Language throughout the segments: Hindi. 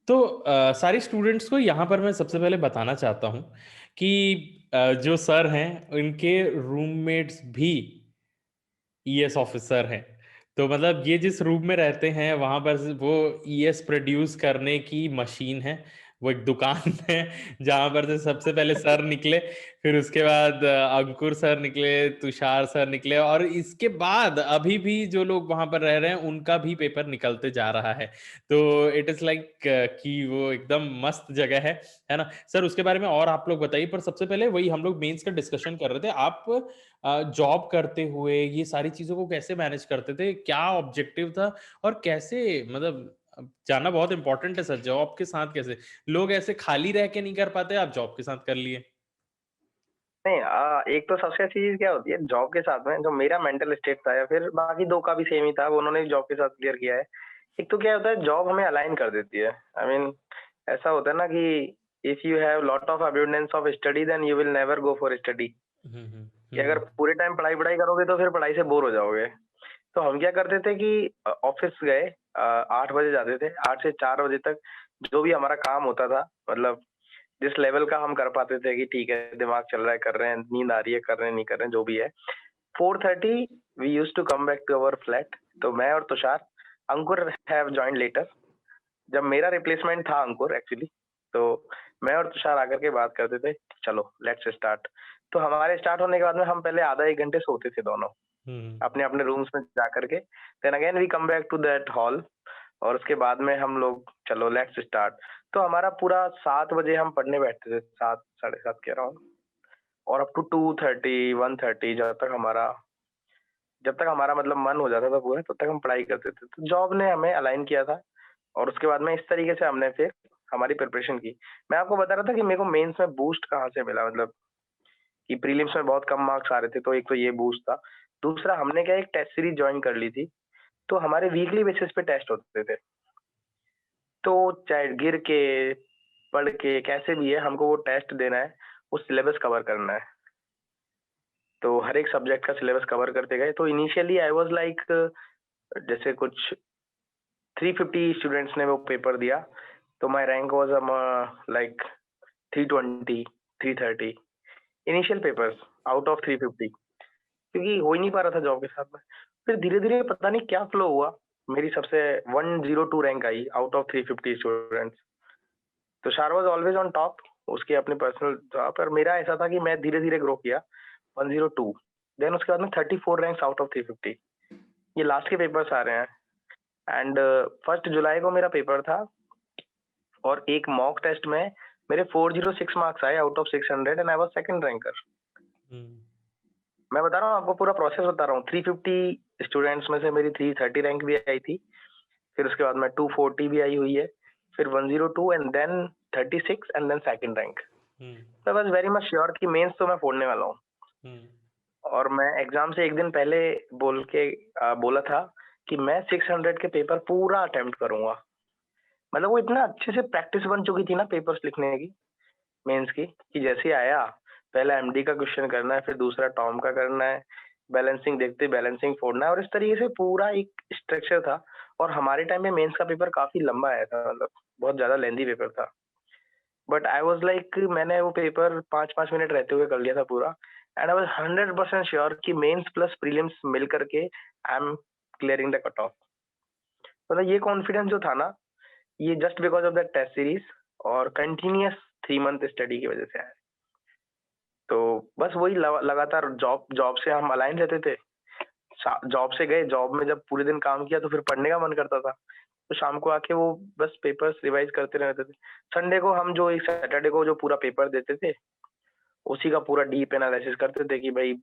तो सारे स्टूडेंट्स को यहाँ पर मैं सबसे पहले बताना चाहता हूँ कि जो सर हैं उनके रूममेट्स भी ईएस ऑफिसर हैं। तो मतलब ये जिस रूम में रहते हैं वहाँ पर वो ईएस प्रोड्यूस करने की मशीन है। वो एक दुकान है जहाँ पर से सबसे पहले सर निकले, फिर उसके बाद अंकुर सर निकले, तुषार सर निकले और इसके बाद अभी भी जो लोग वहाँ पर रह रहे हैं उनका भी पेपर निकलते जा रहा है। तो इट इज़ लाइक कि वो एकदम मस्त जगह है ना? सर उसके बारे में और आप लोग बताइए, पर सबसे पहले वही हम लोग मेंस का डिस्कशन कर रहे थे। आप जॉब करते हुए ये सारी चीज़ों को कैसे मैनेज करते थे? क्या ऑब्जेक्टिव था और कैसे मतलब जानना बहुत इम्पोर्टेंट है सर, जॉब के साथ कैसे? लोग ऐसे खाली रह के नहीं कर पाते, आप जॉब के साथ कर लिए। नहीं एक तो सबसे अच्छी चीज़ क्या होती है जॉब के साथ में जो मेरा मेंटल स्टेट था या फिर बाकी 2 का भी सेम ही था, वो उन्होंने जॉब के साथ क्लियर किया है। एक तो क्या होता है जॉब हमें अलाइन कर देती है। आई मीन ऐसा होता है ना कि if you have lot of abundance of study then you will never go for study. हुँ, हुँ। कि हुँ, अगर हुँ। पूरे टाइम पढ़ाई-पढ़ाई करोगे तो फिर पढ़ाई से बोर हो जाओगे। तो हम क्या करते थे कि ऑफ़िस गए 8 बजे जाते थे, 8 से 4 बजे तक जो भी हमारा काम होता था मतलब जिस लेवल का हम कर पाते थे कि ठीक है, दिमाग चल रहा है, कर रहे हैं, नींद आ रही है, कर रहे हैं, नहीं कर रहे हैं, जो भी है। 4:30 we used to come back to our flat. तो मैं और Tushar, Ankur have joined later. जब मेरा रिप्लेसमेंट था अंकुर एक्चुअली, तो मैं और तुषार आकर के बात करते थे, चलो लेट्स स्टार्ट। तो हमारे स्टार्ट होने के बाद में हम पहले आधा 1 घंटे सोते थे दोनों, हुँ, अपने-अपने रूम्स में जाकर के। Then again we come back to that hall और उसके बाद में हम लोग चलो लेट्स स्टार्ट। तो हमारा पूरा 7 बजे हम पढ़ने बैठते थे, 7 साढ़े 7 के अराउंड और अप टू 2:30 1:30 जब तक हमारा मतलब मन हो जाता था पूरा तब तक हम पढ़ाई करते थे। तो जॉब ने हमें अलाइन किया था और उसके बाद में इस तरीके से हमने फिर हमारी प्रिपरेशन की। मैं आपको बता रहा था कि मेरे को मेंस में बूस्ट कहाँ से मिला मतलब कि प्रीलिम्स में बहुत कम मार्क्स आ रहे थे, तो एक तो ये बूस्ट था। दूसरा हमने क्या एक टेस्ट सीरीज़ जॉइन कर ली थी, तो हमारे वीकली बेसिस पे टेस्ट होते थे। तो चाहे गिर के, पढ़ के, कैसे भी है हमको वो टेस्ट देना है, वो सिलेबस कवर करना है। तो हर एक सब्जेक्ट का सिलेबस कवर करते गए। तो इनिशियली आई वाज़ लाइक जैसे कुछ 350 स्टूडेंट्स ने वो पेपर दिया, तो my rank was like 320, 330 initial papers out of 350 क्योंकि हो ही नहीं पा रहा था जॉब के साथ में। फिर धीरे-धीरे पता नहीं क्या फ्लो हुआ, मेरी सबसे 102 rank I out of 350 students. Tushar was always on top, उसकी अपनी पर्सनल था, पर मेरा ऐसा था कि मैं धीरे-धीरे ग्रो किया 102 देन उसके बाद में 34 रैंक्स आउट ऑफ 350 ये लास्ट के पेपर्स आ रहे हैं एंड 1 जुलाई को मेरा पेपर था और एक मॉक टेस्ट में मेरे 406 मार्क्स आए out of 600 and I was second ranker. हुँ। मैं बता रहा हूँ आपको पूरा प्रोसेस बता रहा हूँ। 350 स्टूडेंट्स में से मेरी 330 रैंक भी आई थी। फिर उसके बाद में 240 भी आई हुई है। फिर 102 and then 36 and then second rank. हुँ, तो I was very much sure कि मेंस तो मैं फोड़ने वाला हूँ। हुँ, और मैं एग्ज़ाम से 1 दिन पहले बोला था कि मैं 600 के पेपर पूरा अटेम्प्ट करूँगा। मतलब वो इतना अच्छे से प्रैक्टिस बन चुकी थी ना पेपर्स लिखने की, मेंस की, कि जैसे ही आया, पहला एमडी का क्वेश्चन करना है, फिर दूसरा टॉम का करना है, बैलेंसिंग देखते ही बैलेंसिंग फोड़ना है और इस तरीके से पूरा एक स्ट्रक्चर था। और हमारे टाइम में मेंस का पेपर काफ़ी लंबा आया था मतलब बहुत ज़्यादा लेंथी पेपर था। बट आई वाज़ लाइक मैंने वो पेपर 5-5 मिनट रहते हुए कर लिया था पूरा एंड आई वाज़ 100% श्योर कि मेंस प्लस प्रीलिम्स मिल करके I am clearing the cut off. मतलब ये कॉन्फिडेंस जो था ना, ये just because of that test series और कंटीन्यूअस 3 मंथ स्टडी की वज़ह से आया है। तो बस वही लगातार जॉब जॉब से हम अलाइन रहते थे। जॉब से गए, जॉब में जब पूरे दिन काम किया तो फिर पढ़ने का मन करता था। तो शाम को आके वो बस पेपर्स रिवाइज़ करते रहते थे। संडे को हम जो एक सैटरडे को जो पूरा पेपर देते थे, उसी का पूरा डीप एनालिसिस करते थे कि भाई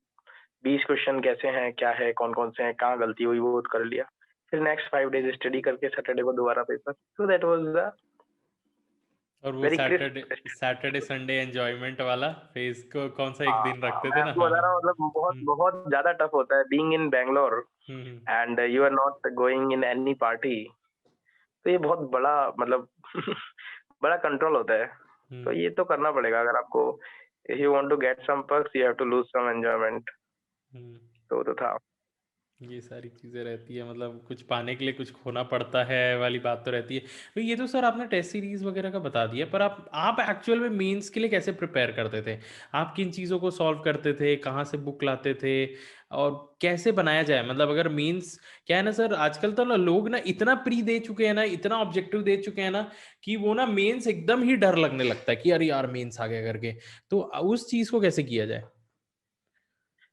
20 क्वेश्चन कैसे हैं, क्या है, कौन-कौन से हैं, कहाँ गलती हुई वो कर लिया। फिर नेक्स्ट 5 डेज़ स्टडी करके सैटरडे को दोबारा paper. So that was the और वो very Saturday crisp. Saturday Sunday enjoyment वाला फेज़ को कौन-सा एक हाँ, दिन रखते मैं थे ना? आपको हाँ, बता हाँ। रहा हूँ मतलब बहुत हुँ, बहुत ज़्यादा टफ होता है being in Bangalore hmm, hmm, and you are not going in any party. तो ये बहुत बड़ा मतलब बड़ा कंट्रोल होता है। तो हुँ, ये तो करना पड़ेगा अगर आपको if you want to get some perks you have to lose some enjoyment. हुँ। तो वो तो था। ये सारी चीज़ें रहती है, मतलब कुछ पाने के लिए कुछ खोना पड़ता है वाली बात तो रहती है। तो ये तो सर आपने टेस्ट सीरीज वगैरह का बता दिया, पर आप एक्चुअल में मेंस के लिए कैसे प्रिपेयर करते थे? आप किन चीज़ों को सॉल्व करते थे, कहाँ से बुक लाते थे, और कैसे बनाया जाए? मतलब अगर मेंस, क्या है ना सर, आजकल तो ना लोग ना इतना प्री दे चुके हैं ना, इतना ऑब्जेक्टिव दे चुके हैं ना, कि वो ना मेंस एकदम ही डर लगने लगता है कि अरे यार मेंस आ गया करके। तो उस चीज़ को कैसे किया जाए?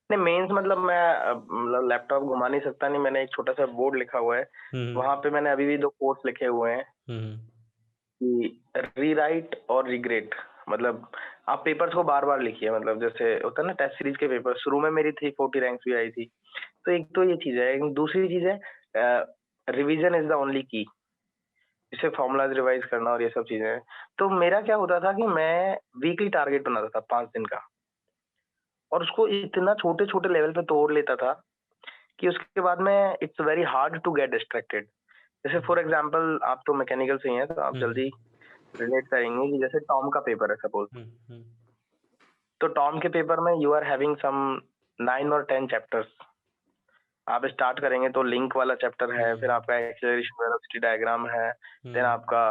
नहीं, मेंस मतलब मैं मतलब लैपटॉप घुमा नहीं सकता, नहीं, मैंने एक छोटा-सा बोर्ड लिखा हुआ है। हम्म। वहाँ पे मैंने अभी भी 2 कोट्स लिखे हुए हैं हम्म। कि रीराइट और रिग्रेट। मतलब आप पेपर्स को बार-बार लिखिए, मतलब जैसे होता है ना टेस्ट सीरीज़ के पेपर, शुरू में मेरी 340 रैंक्स भी आई थी। तो एक तो ये चीज़ है, एक दूसरी चीज़ है रिविज़न इज़ द ओनली की। जैसे फ़ॉर्मूलाज़ रिवाइज़ करना और ये सब चीज़ें हैं। तो मेरा क्या होता था कि मैं वीकली टारगेट बनाता था 5 दिन का, और उसको इतना छोटे-छोटे लेवल पे तोड़ लेता था कि उसके बाद में it's very hard to get distracted. जैसे फॉर एग्ज़ाम्पल आप तो मैकेनिकल से ही हैं, तो आप हम्म। जल्दी रिलेट करेंगे कि जैसे टॉम का पेपर है सपोज़, हम्म। हम्म। तो टॉम के पेपर में यू आर हैविंग सम 9 और 10 चैप्टर्स। आप स्टार्ट करेंगे तो लिंक वाला चैप्टर है, फिर हम्म। आपका एक्सेलरेशन वेलोसिटी डायग्राम है, देन हम्म। आपका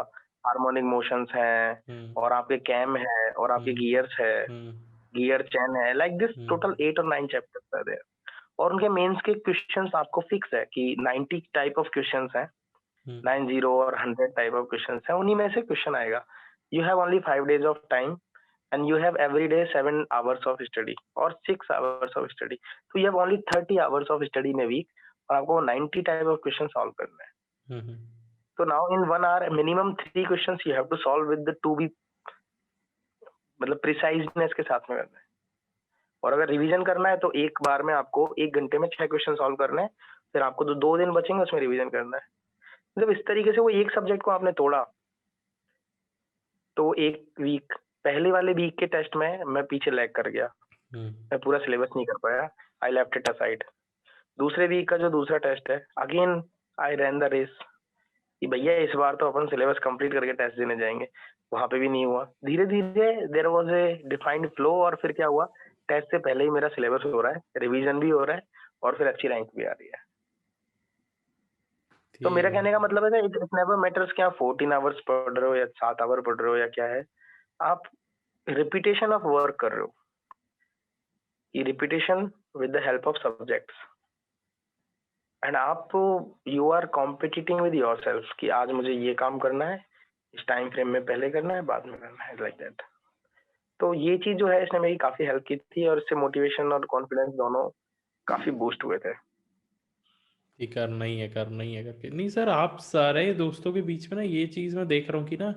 हार्मोनिक मोशंस हैं, हम्म। और आपके कैम है, और आपके हम्म। गियर्स है, हम्म। गियर चेन है, लाइक दिस हम्म। टोटल 8 और 9 चैप्टर्स आर देयर। और उनके मेंस के क्वेश्चंस आपको फिक्स है कि 90 टाइप ऑफ क्वेश्चंस हैं, हम्म। 90 और 100 टाइप ऑफ क्वेश्चंस हैं, उन्हीं में से क्वेश्चन आएगा। You have only 5 days of time and you have every day 7 hours of study or 6 hours of study. So you have only 30 hours of study in a week, और आपको 90 टाइप ऑफ क्वेश्चन सॉल्व करना है। हम्म। तो now in 1 hour minimum 3 questions you have to solve with the to be, मतलब प्रिसाइजनेस के साथ में करना है। और अगर रिवीजन करना है तो एक बार में आपको 1 घंटे में 6 क्वेश्चन सॉल्व करने हैं, फिर आपको जो 2 दिन बचेंगे उसमें रिवीजन करना है। जब इस तरीके से वो एक सब्जेक्ट को आपने तोड़ा, तो 1 वीक, पहले वाले वीक के टेस्ट में मैं पीछे लैग कर गया। हम्म। मैं पूरा सिलेबस नहीं कर पाया। I left it aside. दूसरे वीक का जो दूसरा टेस्ट है, again I ran the race कि भैया इस बार तो अपन सिलेबस कंप्लीट करके टेस्ट देने जाएंगे। वहां पे भी नहीं हुआ। धीरे धीरे there was a defined flow, और फिर क्या हुआ, टेस्ट से पहले ही मेरा सिलेबस हो रहा है, रिवीजन भी हो रहा है, और फिर अच्छी रैंक भी आ रही है। तो मेरा ठीक। कहने का मतलब है ना, इट नेवर मैटर्स कि आप 14 आवर्स पढ़ रहे हो या 7 आवर पढ़ रहे हो या क्या है, आप रिपीटेशन ऑफ वर्क कर रहे हो, कि repetition with the help of subjects, and आप you are competing with yourself कि आज मुझे ये काम करना है, इस टाइम फ्रेम में पहले करना है, बाद में करना है, लाइक दैट। तो ये चीज जो है इसने मेरी काफी हेल्प की थी, और इससे मोटिवेशन और कॉन्फिडेंस दोनों काफी बूस्ट हुए थे। ये करना ही है करके नहीं सर, आप सारे दोस्तों के बीच में ना ये चीज़ मैं देख रहा हूँ कि ना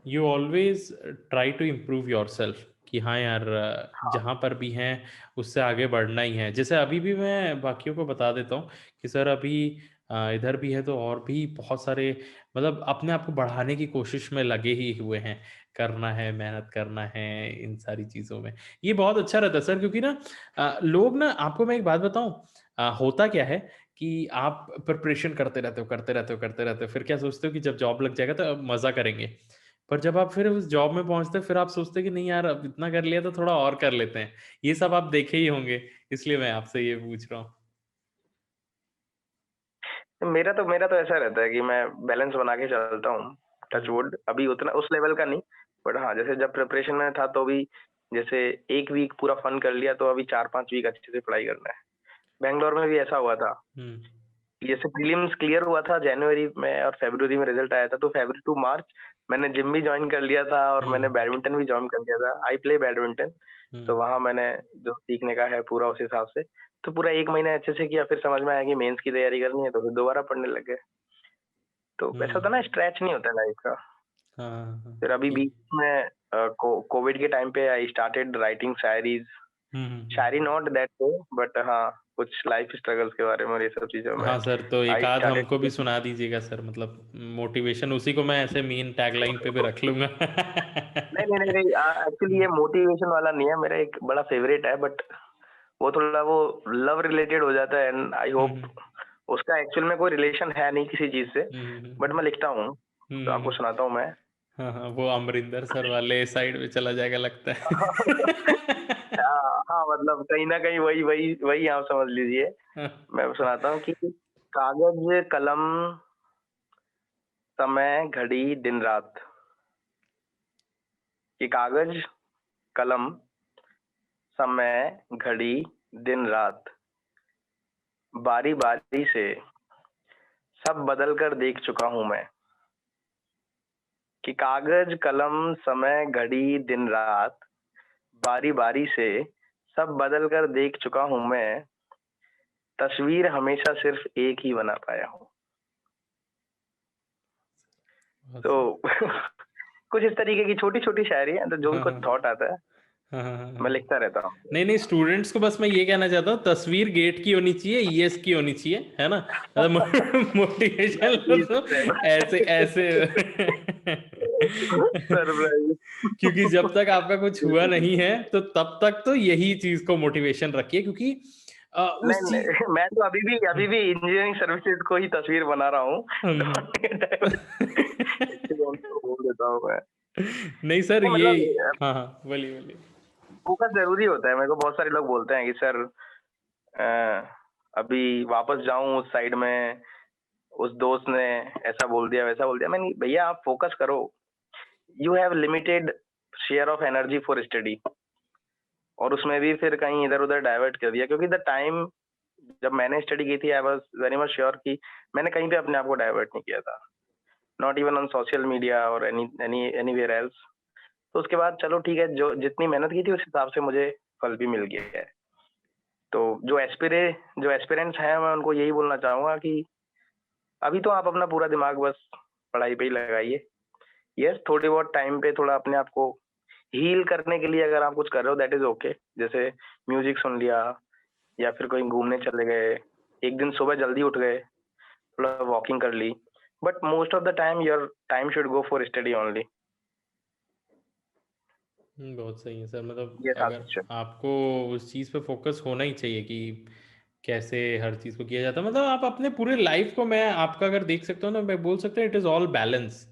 you always try to improve yourself, कि हाँ यार जहाँ पर भी हैं उससे आगे बढ़ना ही है। जैसे अभी भी मैं बाकियों को बता देता हूँ कि सर अभी इधर भी है तो और भी बहुत सारे, मतलब अपने आप को बढ़ाने की कोशिश में लगे ही हुए हैं, करना है, मेहनत करना है इन सारी चीज़ों में। ये बहुत अच्छा रहता है सर, क्योंकि ना लोग ना, आपको मैं एक बात बताऊँ, होता क्या है कि आप प्रिपरेशन करते रहते हो, फिर क्या सोचते हो कि जब जॉब लग जाएगा तो अब मज़ा करेंगे। पर जब आप फिर उस जॉब में पहुँचते हो, फिर आप सोचते हो कि नहीं यार अब इतना कर लिया तो थोड़ा और कर लेते हैं। ये सब आप देखे ही होंगे, इसलिए मैं आपसे ये पूछ रहा हूँ। मेरा तो ऐसा रहता है कि मैं बैलेंस बना के चलता हूँ, टच हुँ। वुड। अभी उतना उस लेवल का नहीं, बट हाँ, जैसे जब प्रिपरेशन में था तो भी, जैसे एक वीक पूरा फन कर लिया, तो अभी 4-5 वीक अच्छे से पढ़ाई करना है। बैंगलोर में भी ऐसा हुआ था। हुँ। जैसे प्रीलिम्स क्लियर हुआ था जनवरी में, और फरवरी में रिजल्ट आया था, तो फरवरी टू मार्च मैंने जिम भी ज्वाइन कर लिया था, और हुँ। मैंने बैडमिंटन भी ज्वाइन कर लिया था। I play badminton. हुँ। तो वहां मैंने जो सीखने का है पूरा उस हिसाब से, तो पूरा 1 महीना अच्छे से किया, फिर समझ में आया कि मेंस की तैयारी करनी है, तो फिर दोबारा पढ़ने लग गए। तो हुँ। वैसा होता है ना, स्ट्रेच नहीं होता लाइफ का। हाँ, हाँ, हाँ। फिर अभी बीच ठीक। में कोविड के टाइम पे I started writing shayaris. Hmm, hmm, Shayari hmm. Not that way, but हाँ, कुछ लाइफ स्ट्रगल्स के बारे में और ये सब चीजों में हाँ सर, तो एक आई आध हमको भी स्टार्टेड। सुना दीजिएगा सर, मतलब मोटिवेशन उसी को मैं ऐसे मेन टैगलाइन पे भी रख लूँगा। नहीं, नहीं, नहीं, नहीं, एक्चुअली ये हुँ। मोटिवेशन वाला नहीं है, मेरा एक बड़ा फेवरेट है, बट वो थोड़ा वो लव रिलेटेड हो जाता है, एंड आई हुँ, होप हुँ। उसका एक्चुअल में कोई रिलेशन है नहीं किसी चीज से, हुँ, हुँ, हुँ, बट हुँ। मैं लिखता हूँ, हुँ, तो हुँ, आपको हुँ। सुनाता हूँ मैं। हाँ, हाँ, वो अमरिंदर सर वाले साइड में चला जाएगा लगता है। हाँ, मतलब कहीं न कहीं वही वही वही आप समझ लीजिए। मैं सुनाता हूँ कि कागज़, कलम, समय, घड़ी, दिन-रात। कि कागज़, कलम, समय, घड़ी, दिन-रात, बारी-बारी से सब बदल कर देख चुका हूँ मैं। कि कागज़, कलम, समय, घड़ी, दिन-रात, बारी-बारी से सब बदल कर देख चुका हूँ मैं, तस्वीर हमेशा सिर्फ़ एक ही बना पाया हूँ। बहुत तो सही। कुछ इस तरीके की छोटी-छोटी शायरी है, तो जो भी हाँ, कुछ हाँ। थॉट आता है, हाँ, हाँ, हाँ, मैं हाँ। लिखता रहता हूँ। नहीं, नहीं, स्टूडेंट्स को बस मैं ये कहना चाहता हूँ, तस्वीर गेट की होनी चाहिए, ईएस की होनी चाहिए, है ना? मतलब मोटिवेशन तो ऐसे ऐसे सरप्राइज़। क्योंकि जब तक आपका कुछ हुआ नहीं है, तो तब तक तो यही चीज़ को मोटिवेशन रखिए, क्योंकि नहीं, उस चीज़ नहीं, मैं तो अभी भी इंजीनियरिंग सर्विसेज़ को ही तस्वीर बना रहा हूँ। हुँ। लौटने के टाइम एक्सीडेंट को बोल देता हूँ मैं। नहीं सर, नहीं ये मतलब हाँ, हाँ, बोलिए, बोलिए। फ़ोकस ज़रूरी होता है। मेरे को बहुत सारे लोग बोलते हैं कि सर अभी वापस जाऊँ उस साइड में, उस दोस्त ने ऐसा बोल दिया, वैसा बोल दिया। मैंने भैया आप फ़ोकस करो। You have limited share of energy for study और उसमें भी फिर कहीं इधर-उधर डाइवर्ट कर दिया क्योंकि द टाइम जब मैंने स्टडी की थी आई वाज़ वेरी मच श्योर कि मैंने कहीं पे अपने आप को डाइवर्ट नहीं किया था। Not even on social media और एनीवेयर एल्स। तो उसके बाद चलो ठीक है, जो जितनी मेहनत की थी उस हिसाब से मुझे फल भी मिल गया है। तो जो एस्पिरेंट्स हैं मैं उनको यही बोलना चाहूँगा कि अभी तो आप अपना पूरा दिमाग बस पढ़ाई पे ही लगाइए। यस, थोड़ी बहुत टाइम पे थोड़ा अपने आप को हील करने के लिए अगर आप कुछ कर रहे हो दैट इज़ ओके। जैसे म्यूज़िक सुन लिया या फिर कहीं घूमने चले गए। एक दिन सुबह जल्दी उठ गए, थोड़ा वॉकिंग कर ली। But most of the time your time should go for study only. बहुत सही है सर, मतलब यस अगर आदर्श। आपको उस चीज़ पे फ़ोकस होना ही चाहिए कि कैसे हर चीज़ को किया जाता है। मतलब आप अपने पूरे लाइफ़ को मैं आपका अगर देख सकता हूँ ना, मैं बोल सकता हूँ इट इज़ ऑल बैलेंस,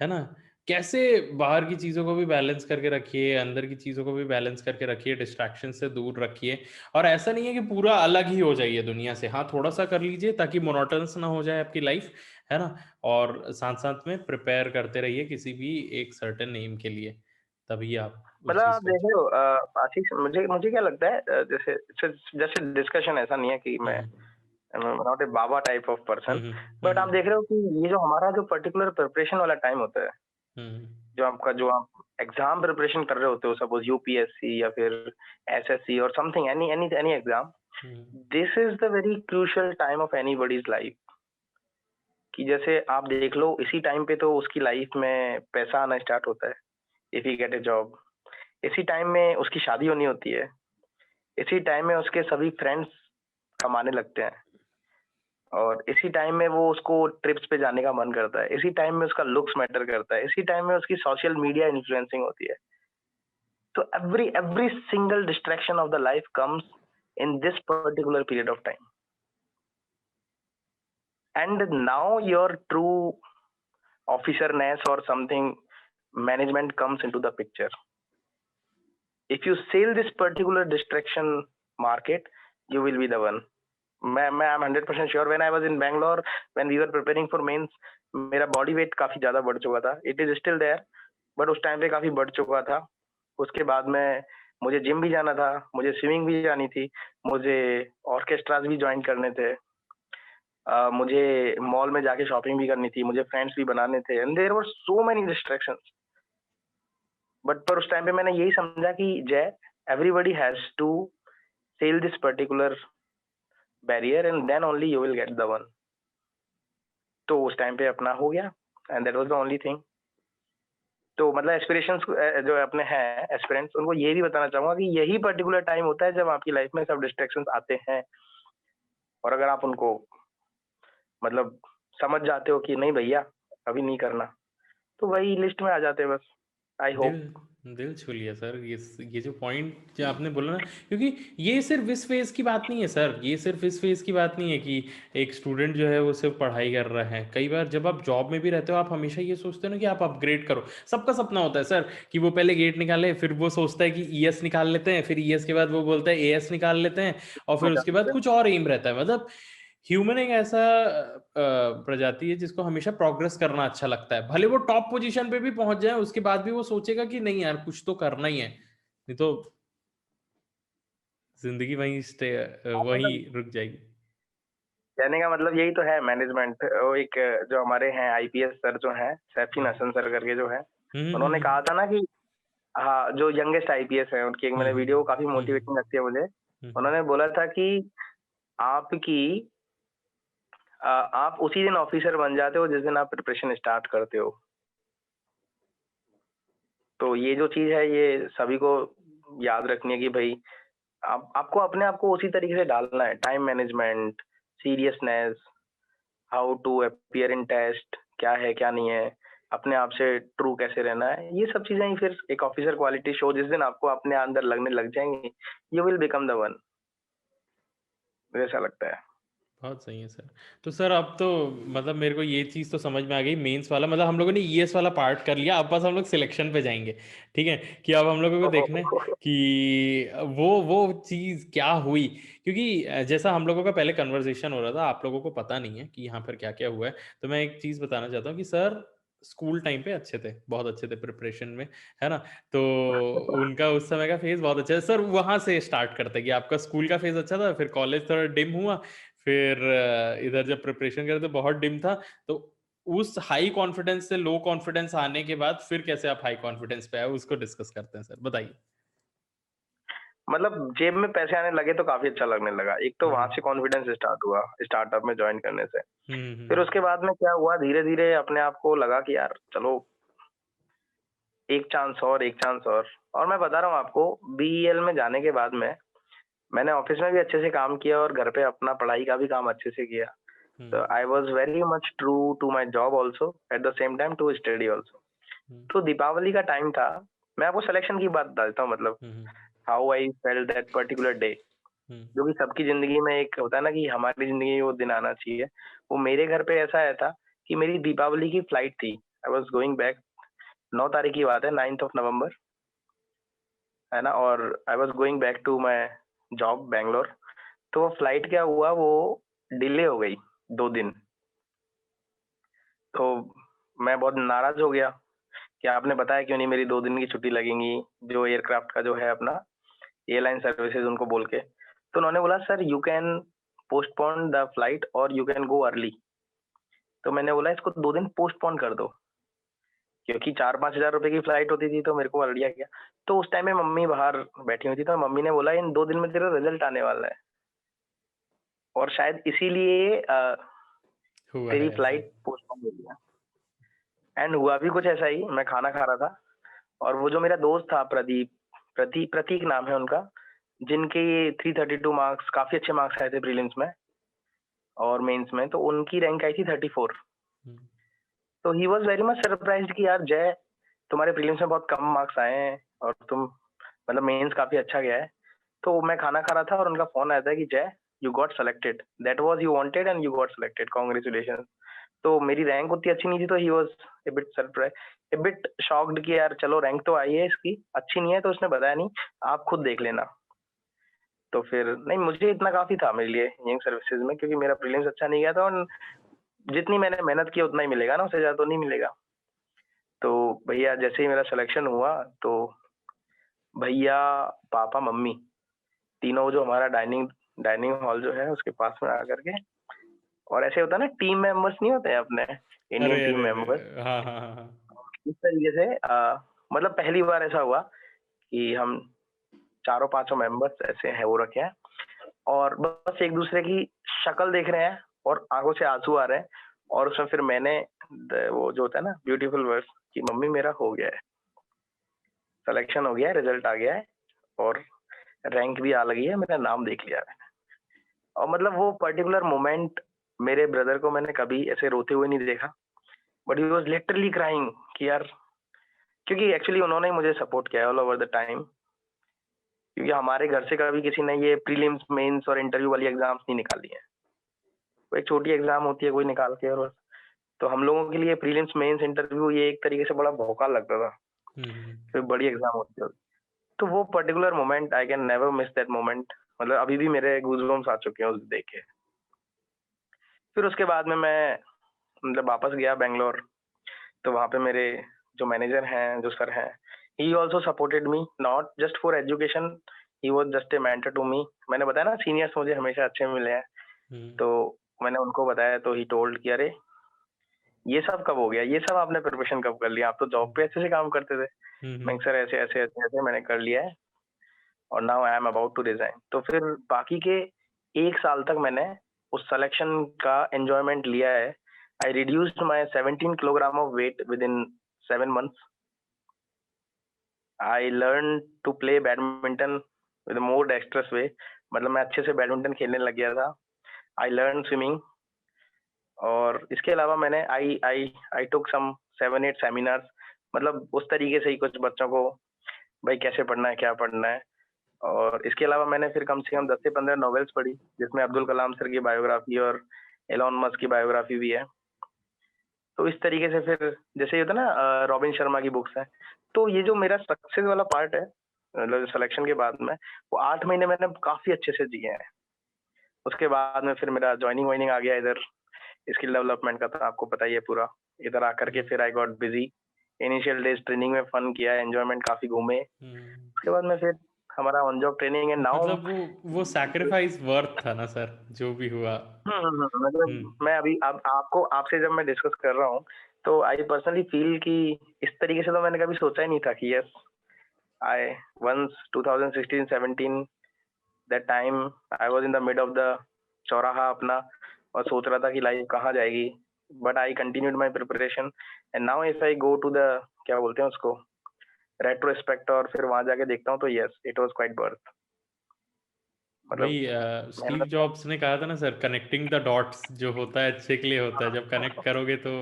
है ना? कैसे बाहर की चीज़ों को भी बैलेंस करके रखिए, अंदर की चीज़ों को भी बैलेंस करके रखिए, डिस्ट्रैक्शन से दूर रखिए और ऐसा नहीं है कि पूरा अलग ही हो जाइए दुनिया से। हाँ, थोड़ा-सा कर लीजिए ताकि मोनोटोनस ना हो जाए आपकी लाइफ़, है ना? और साथ-साथ में प्रिपेयर करते रहिए किसी भी एक सर्टेन एम के लिए, तभी आप मतलब उस चीज़ आप को देख रहे हो आशीष, मुझे मुझे क्या लगता है जैसे जैसे डिस्कशन ऐसा नहीं है कि हुँ, मैं हुँ। Not a baba type of hmm, person. हुँ। हुँ, बट आप देख हुँ। रहे हो कि ये जो हमारा जो पर्टिकुलर प्रिपरेशन वाला टाइम होता है, हुँ, हुँ। जो आप एग्जाम प्रिपरेशन कर रहे होते हो, सपोज यूपीएससी या फिर एसएससी और something, any any any exam, hmm, this is the very crucial time of anybody's life. कि जैसे आप देख लो इसी टाइम पे तो उसकी लाइफ में पैसा आना स्टार्ट होता है, if he gate A job. इसी टाइम में उसकी शादी होनी होती है। इसी टाइम में उसके सभी फ्रेंड्स कमाने लगते हैं और इसी टाइम में वो उसको ट्रिप्स पे जाने का मन करता है। इसी टाइम में उसका लुक्स मैटर करता है। इसी टाइम में उसकी सोशल मीडिया इन्फ्लुएंसिंग होती है। तो every single distraction of the life comes in this particular period of time and now your true officerness or something management comes into the picture. If you sell this particular distraction market, you will be the one. मैं I am 100% sure. When I was in Bangalore, when we were preparing for mains, मेरा बॉडी वेट काफी ज्यादा बढ़ चुका था। It is still there, but उस टाइम पे काफी बढ़ चुका था। उसके बाद में मुझे जिम भी जाना था, मुझे स्विमिंग भी जानी थी, मुझे ऑर्केस्ट्राज भी ज्वाइन करने थे, मुझे मॉल में जाके शॉपिंग भी करनी थी, मुझे फ्रेंड्स भी बनाने थे and there were so many distractions. But पर उस टाइम पे मैंने यही समझा कि Jay, everybody has to sail this particular barrier and then only you will get the one. तो उस टाइम पे अपना हो गया and that was the only thing. तो मतलब एस्पिरेशंस जो अपने हैं एस्पिरेंट्स, उनको ये भी बताना चाहूँगा कि यही पर्टिकुलर टाइम होता है जब आपकी लाइफ में सब डिस्ट्रैक्शंस आते हैं और अगर आप उनको मतलब समझ जाते हो कि नहीं भैया अभी नहीं करना, तो वही लिस्ट में आ जाते हैं बस। आई जी, होप। दिल छू लिया सर, ये जो पॉइंट जो आपने बोला ना, क्योंकि ये सिर्फ इस फेज की बात नहीं है सर, ये सिर्फ इस फेज की बात नहीं है कि एक स्टूडेंट जो है वो सिर्फ पढ़ाई कर रहा है। कई बार जब आप जॉब में भी रहते हो, आप हमेशा ये सोचते हो ना कि आप अपग्रेड करो। सबका सपना होता है सर कि वो पहले गेट निकाले, फिर वो सोचता है कि ईएस निकाल लेते हैं, फिर ईएस के बाद वो बोलता है एएस निकाल लेते हैं, और फिर उसके बाद कुछ और एम रहता है। मतलब ह्यूमन एक ऐसा प्रजाति है जिसको हमेशा प्रोग्रेस करना अच्छा लगता है। भले वो टॉप पोजीशन पे भी पहुंच जाए, उसके बाद भी वो सोचेगा कि नहीं यार, कुछ तो करना ही है, नहीं तो जिंदगी वहीं वहीं मतलब रुक जाएगी। कहने का मतलब यही तो है मैनेजमेंट। वो एक जो हमारे हैं आईपीएस सर जो हैं, सैफीन हम्म हसन सर करके जो है, हम्म उन्होंने हम्म कहा था ना कि हाँ, जो यंगेस्ट आईपीएस है उनकी एक मैंने वीडियो काफ़ी मोटिवेटिंग लगती है मुझे। हम्म उन्होंने बोला था कि आपकी आप उसी दिन ऑफिसर बन जाते हो जिस दिन आप प्रिपरेशन स्टार्ट करते हो। तो ये जो चीज़ है ये सभी को याद रखनी है कि भई आप आपको अपने आप को उसी तरीके से डालना है। Time management, seriousness, how to appear in test, क्या है, क्या नहीं है, अपने आप से ट्रू कैसे रहना है। ये सब चीज़ें ही फिर एक ऑफिसर क्वालिटी शो जिस दिन आपको अपने अंदर लगने लग जाएँगी, you will become the one. मुझे ऐसा लगता है। बहुत सही है सर। तो सर अब तो मतलब मेरे को ये चीज़ तो समझ में आ गई, मेंस वाला मतलब हम लोगों ने ईएस वाला पार्ट कर लिया। अब बस हम लोग सिलेक्शन पे जाएंगे, ठीक है? कि अब हम लोगों को देखना है कि वो चीज़ क्या हुई। क्योंकि जैसा हम लोगों का पहले कन्वर्सेशन हो रहा था, आप लोगों को पता नहीं है कि यहाँ पर क्या क्या हुआ है। तो मैं एक चीज़ बताना चाहता हूँ कि सर स्कूल टाइम पे अच्छे थे, बहुत अच्छे थे प्रिपरेशन में, है ना? तो उनका उस समय का फेज बहुत अच्छा है सर। वहां से स्टार्ट करते हैं कि आपका स्कूल का फेज अच्छा था, फिर कॉलेज थोड़ा डिम हुआ, फिर इधर जब प्रिपरेशन करे तो बहुत डिम था। तो उस हाई कॉन्फिडेंस से लो कॉन्फिडेंस आने के बाद फिर कैसे आप हाई कॉन्फिडेंस पे आए, उसको डिस्कस करते हैं सर, बताइए। मतलब जेब में पैसे आने लगे तो काफ़ी अच्छा लगने लगा। एक तो वहाँ हम्म से कॉन्फिडेंस स्टार्ट हुआ, स्टार्टअप में जॉइन करने से। फिर हम्म उसके बाद में क्या हुआ, धीरे-धीरे अपने आप को लगा कि यार चलो एक चांस और, एक चांस और मैं बता रहा हूँ आपको बीईएल में जाने के बाद में मैंने ऑफ़िस में भी अच्छे से काम किया और घर पे अपना पढ़ाई का भी काम अच्छे से किया। तो hmm I was very much true to my job also at the same time to study also. हम्म तो दीपावली का टाइम था। मैं आपको सिलेक्शन की बात बताता हूँ मतलब hmm how I felt that particular day. हम्म जो कि सबकी ज़िंदगी में एक होता है ना कि हमारी ज़िंदगी में वो दिन आना चाहिए। वो मेरे घर पे ऐसा आया था कि मेरी दीपावली की फ्लाइट थी। आई वाज़ गोइंग बैक 9 तारीख की बात है 9th ऑफ नवंबर, है ना? और I was going back to my job Bangalore. तो वो फ्लाइट क्या हुआ वो डिले हो गई 2 दिन। तो मैं बहुत नाराज़ हो गया कि आपने बताया क्यों नहीं मेरी 2 दिन की छुट्टी लगेंगी, जो एयरक्राफ्ट का जो है अपना एयरलाइन सर्विसेज़ उनको बोल के। तो उन्होंने बोला sir you can postpone the flight और यू कैन गो अर्ली। तो मैंने बोला इसको 2 दिन पोस्टपोन कर दो, क्योंकि 4-5 हज़ार रुपए की फ्लाइट होती थी तो मेरे को आइडिया क्या। तो उस टाइम में मम्मी बाहर बैठी हुई थी तो मम्मी ने बोला इन 2 दिन में तेरा रिजल्ट आने वाला है और शायद इसीलिए हुआ तेरी है ऐसा। फ्लाइट पोस्टपोन हो गया। एंड हुआ भी कुछ ऐसा ही, मैं खाना खा रहा था और वो जो मेरा दोस्त था प्रदीप, प्रतीक नाम है उनका, जिनके 332 मार्क्स काफ़ी अच्छे मार्क्स आए थे प्रीलिम्स में और मेंस में, तो उनकी रैंक आई थी 34। हम्म तो he was very much surprised कि यार जय तुम्हारे प्रीलिम्स में बहुत कम मार्क्स आए हैं और तुम मतलब मेंस काफ़ी अच्छा गया है। तो मैं खाना खा रहा था और उनका फ़ोन आया था कि जय you got selected, that was you wanted and you got selected, congratulations. तो मेरी रैंक उतनी अच्छी नहीं थी तो he was A bit surprise, A bit shocked कि यार चलो रैंक तो आई है इसकी, अच्छी नहीं है तो उसने बताया नहीं, आप खुद देख लेना। तो फिर नहीं मुझे इतना काफ़ी था मेरे लिए इंजीनियरिंग सर्विसेज़ में, क्योंकि मेरा प्रीलिम्स अच्छा नहीं गया था और जितनी मैंने मेहनत की उतना ही मिलेगा ना, उससे ज़्यादा तो नहीं मिलेगा। तो भैया जैसे ही मेरा सिलेक्शन हुआ तो भैया, पापा, मम्मी तीनों जो हमारा डाइनिंग डाइनिंग हॉल जो है उसके पास में आकर के, और ऐसे होता है ना टीम मेंबर्स नहीं होते हैं अपने अरे इंडियन टीम अरे मेंबर्स, अरे, हाँ हाँ हाँ हाँ। इस तरीके से मतलब पहली बार ऐसा हुआ कि हम चारों पांचों मेंबर्स ऐसे हैं वो रखे हैं और बस एक दूसरे की शक्ल देख रहे हैं और आंखों से आंसू आ रहे हैं। और उसमें फिर मैंने वो जो होता है ना ब्यूटीफुल वर्ड्स कि मम्मी मेरा हो गया है, सिलेक्शन हो गया है, रिजल्ट आ गया है और रैंक भी आ लगी है, मेरा नाम देख लिया है। और मतलब वो पर्टिकुलर मोमेंट मेरे ब्रदर को मैंने कभी ऐसे रोते हुए नहीं देखा, but he was literally crying कि यार क्योंकि एक्चुअली उन्होंने ही मुझे सपोर्ट किया है ऑल ओवर द टाइम, क्योंकि हमारे घर से कभी किसी ने ये प्रीलिम्स, मेंस और इंटरव्यू वाली एग्ज़ाम्स नहीं निकाली हैं। वो एक छोटी एग्ज़ाम होती है, कोई निकाल के और बस। तो हम लोगों के लिए प्रीलिम्स, मेंस, इंटरव्यू ये एक तरीके से बड़ा भौकाल लगता था, हुँ, कोई बड़ी एग्ज़ाम होती है। तो वो particular moment I can never miss that moment, मतलब अभी भी मेरे गूज़बम्प्स आ चुके हैं उसे देख के। फिर उसके बाद में मैं मतलब वापस गया बैंगलोर, तो वहाँ पे मेरे जो मैनेजर हैं, जो सर हैं, he also supported me not just for education, he was just a mentor to me. मैंने बताया ना सीनियर्स मुझे हमेशा अच्छे मिले हैं, हुँ, तो मैंने उनको बताया तो ही टोल्ड कि अरे! ये सब कब हो गया? ये सब आपने प्रिपरेशन कब कर लिया? आप तो जॉब पे अच्छे से काम करते थे। हुँ, मैंने हुँ, कहा सर ऐसे मैंने कर लिया है और now I am about to resign. तो फिर बाकी के 1 साल तक मैंने उस सिलेक्शन का एन्जॉयमेंट लिया है। I reduced my 17 kilogram of weight within 7 months. I learn to play badminton with a more dextrous way, मतलब मैं अच्छे से बैडमिंटन खेलने लग गया था। आई लर्न स्विमिंग और इसके अलावा मैंने आई आई आई टूक सम 7-8 सेमिनार्स, मतलब उस तरीके से ही कुछ बच्चों को भाई कैसे पढ़ना है, क्या पढ़ना है। और इसके अलावा मैंने फिर कम से कम 10 से 15 नॉवेल्स पढ़ी, जिसमें अब्दुल कलाम सर की बायोग्राफी और एलन मस्क की बायोग्राफी भी है। तो इस तरीके से फिर जैसे ये होता है ना रॉबिन शर्मा की बुक्स हैं, तो ये जो मेरा सक्सेस वाला पार्ट है, मतलब सिलेक्शन के बाद में, वो 8 महीने मैंने काफ़ी अच्छे से जिए हैं। उसके बाद में फिर मेरा जॉइनिंग वॉइनिंग आ गया इधर, स्किल डेवलपमेंट का तो आपको पता ही है पूरा। इधर आकर के हुँ, फिर I got busy, initial days training में फन किया, एन्जॉयमेंट काफ़ी घूमे। हुँ। उसके बाद में फिर हमारा ऑन जॉब ट्रेनिंग है नाउ। मतलब वो सैक्रिफाइस वर्थ था ना सर, जो भी हुआ। हुँ, मतलब मैं अभी अब आपको आपसे जब मैं डिस्कस कर रहा हूँ, तो आई पर्सनली फ़ील कि इस तरीके से तो मैंने कभी सोचा ही नहीं था कि yes, I once 2016-17 that time I was in the mid of the चौराहा अपना और सोच रहा था कि लाइफ़ कहाँ जाएगी। But I continued my preparation and now if I go to the क्या बोलते हैं उसको, रेट्रोस्पेक्ट और फिर वहाँ जाके देखता हूँ तो yes, it was quite worth, मतलब वही स्टीव मेहनत। जॉब्स ने कहा था ना सर, कनेक्टिंग द डॉट्स जो होता है अच्छे के लिए होता है। जब कनेक्ट करोगे तो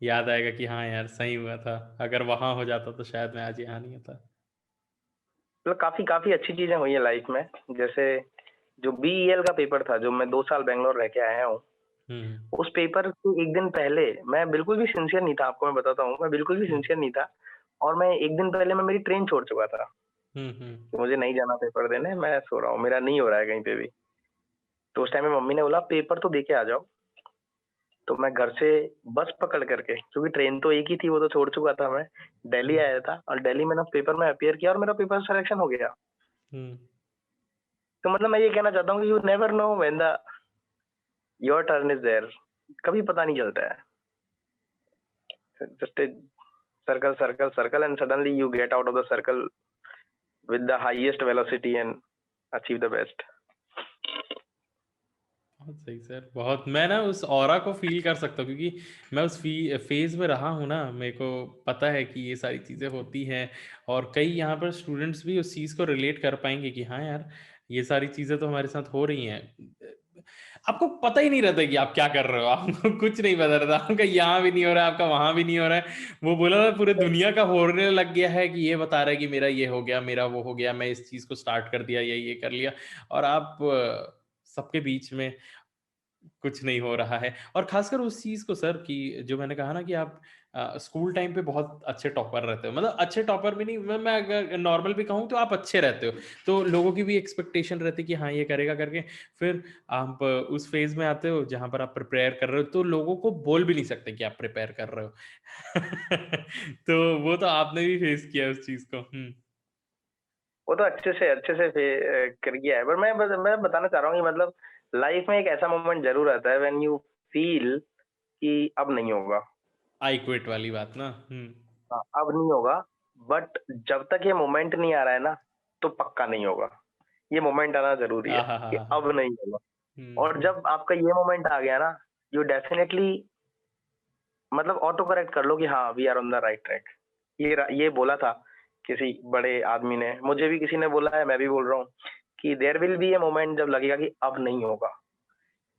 याद आएगा कि हाँ यार सही हुआ था। अगर वहाँ हो जाता तो शायद मैं आज यहाँ नहीं होता। मतलब काफ़ी काफ़ी अच्छी चीज़ें हुई हैं लाइफ़ में। जैसे जो बीईएल का पेपर था, जो मैं 2 साल बैंगलोर रह के आया हूँ, हुँ, उस पेपर के 1 दिन पहले मैं बिल्कुल भी सिंसियर नहीं था, आपको मैं बताता हूँ, मैं बिल्कुल भी हुँ, सिंसियर नहीं था और मैं 1 दिन पहले मैं मेरी ट्रेन छोड़ चुका था, हुँ, हुँ, कि मुझे नहीं जाना पेपर देने, मैं सो रहा हूँ, मेरा नहीं हो रहा है कहीं पे भी। तो उस टाइम में मम्मी ने बोला पेपर तो दे के आ जाओ, तो मैं घर से बस पकड़ कर के, क्योंकि ट्रेन तो एक ही थी, वो तो छोड़ चुका था मैं, दिल्ली हुँ, आया था और दिल्ली में ना पेपर में अपीयर किया और मेरा पेपर सिलेक्शन हो गया। हुँ। तो मतलब मैं ये कहना चाहता हूँ कि you never know when the your turn is there, कभी पता नहीं चलता है। Just a circle and suddenly you get out of the circle with the highest velocity and achieve the best. बहुत सही सर, बहुत मैं ना उस ऑरा को फ़ील कर सकता हूँ क्योंकि मैं उस फ़ेज़ में रहा हूँ ना, मेरे को पता है कि ये सारी चीज़ें होती हैं और कई यहाँ पर स्टूडेंट्स भी उस चीज़ को रिलेट कर पाएँगे कि हाँ यार, ये सारी चीज़ें तो हमारे साथ हो रही हैं। आपको पता ही नहीं रहता कि आप क्या कर रहे हो, आपको कुछ नहीं पता रहता, आपका यहाँ भी नहीं हो रहा है, आपका वहाँ भी नहीं हो रहा है। वो बोला ना पूरे दुनिया का होने लग गया है कि ये बता रहा है कि मेरा ये हो गया, मेरा वो हो गया, मैं इस चीज़ को स्टार्ट कर दिया या ये कर लिया और आप सबके बीच में कुछ नहीं हो रहा है और ख़ासकर उस चीज़ को सर कि जो मैंने कहा ना कि आप स्कूल टाइम पे बहुत अच्छे टॉपर रहते हो। मतलब अच्छे टॉपर भी नहीं मैं अगर नॉर्मल भी कहूँ तो आप अच्छे रहते हो। तो लोगों की भी एक्सपेक्टेशन रहती है कि हाँ, ये करेगा करके फिर आप उस फ़ेज़ में आते हो जहाँ पर आप प्रिपेयर कर रहे हो तो लोगों को बोल भी नहीं सकते कि आप प्रिपेयर कर रहे हो। तो वो तो आपने भी फ़ेस किया है उस चीज़ को। हुँ। वो तो अच्छे से कर गया है, पर मैं बताना चाह रहा हूँ कि मतलब लाइफ में एक ऐसा मोमेंट ज़रूर आता है व्हेन यू फील कि अब नहीं होगा। आई क्विट वाली बात ना। हुँ। हाँ, अब नहीं होगा, बट जब तक ये मोमेंट नहीं आ रहा है ना, तो पक्का नहीं होगा। ये मोमेंट आना ज़रूरी है कि आहाहाहा! अब नहीं होगा। हुँ, और हुँ। जब आपका ये मोमेंट आ गया ना, यू डेफिनिटली मतलब ऑटो करेक्ट कर लो कि हाँ, we are on the right track. ये बोला था किसी बड़े आदमी ने, मुझे भी किसी ने बोला है, मैं भी बोल रहा हूँ कि there will be a moment जब लगेगा कि अब नहीं होगा।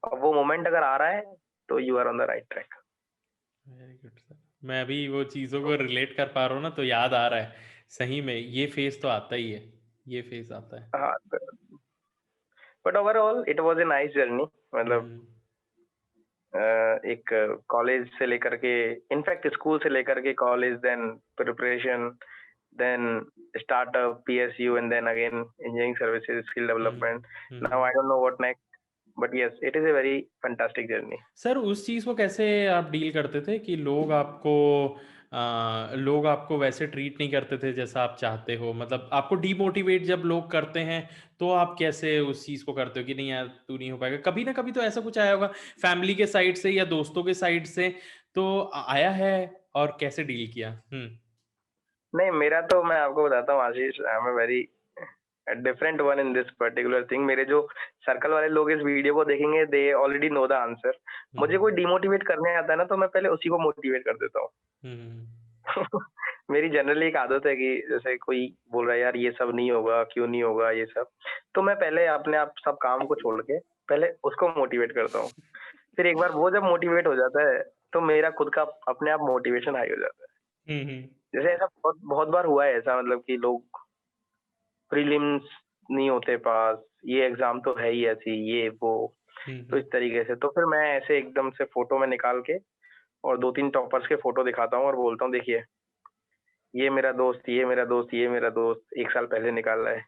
और वो मोमेंट अगर आ रहा है, तो you are on the right track. Very good sir. मैं अभी वो चीज़ों को रिलेट कर पा रहा हूँ ना, तो याद आ रहा है। सही में ये फेज़ तो आता ही है। ये फेज़ आता है। हाँ, but overall it was a nice journey. मतलब हुँ, एक कॉलेज से लेकर के, इनफैक्ट स्कूल से लेकर के college, then preparation, then startup, PSU, and then again engineering services, skill hmm, development. Hmm, now hmm. I don't know what next, but yes, it is a very fantastic journey. Sir उस चीज़ को कैसे आप डील करते थे कि लोग आपको वैसे ट्रीट नहीं करते थे जैसा आप चाहते हो? मतलब आपको डीमोटिवेट जब लोग करते हैं, तो आप कैसे उस चीज़ को करते हो कि नहीं यार तू नहीं हो पाएगा? कभी ना कभी तो ऐसा कुछ आया होगा फैमिली के साइड से या दोस्तों के साइड से, तो आया है और कैसे डील किया? हुँ। नहीं, मेरा तो मैं आपको बताता हूँ Ashish, I am a very different one in this particular thing. मेरे जो सर्कल वाले लोग इस वीडियो को देखेंगे, they already know the answer. हुँ, मुझे हुँ। कोई डिमोटिवेट करने आता है ना, तो मैं पहले उसी को मोटिवेट कर देता हूँ। हुँ, हुँ, मेरी जनरली एक आदत है कि जैसे कोई बोल रहा है यार ये सब नहीं होगा, क्यों नहीं होगा ये सब, तो मैं पहले अपने आप सब काम को छोड़ के पहले उसको मोटिवेट करता हूँ। फिर एक बार वो जब मोटिवेट हो जाता है, तो मेरा खुद का अपने आप मोटिवेशन हाई हो जाता है। हुँ, हुँ, जैसे ऐसा बहुत बहुत बार हुआ है ऐसा, मतलब कि लोग प्रीलिम्स नहीं होते पास, ये एग्जाम तो है ही ऐसी, ये वो, हुँ, तो हुँ, इस तरीके से तो फिर मैं ऐसे एकदम से फोटो में निकाल के और 2-3 टॉपर्स के फोटो दिखाता हूँ और बोलता हूँ देखिए, ये मेरा दोस्त, ये मेरा दोस्त, ये मेरा दोस्त 1 साल पहले निकाला है।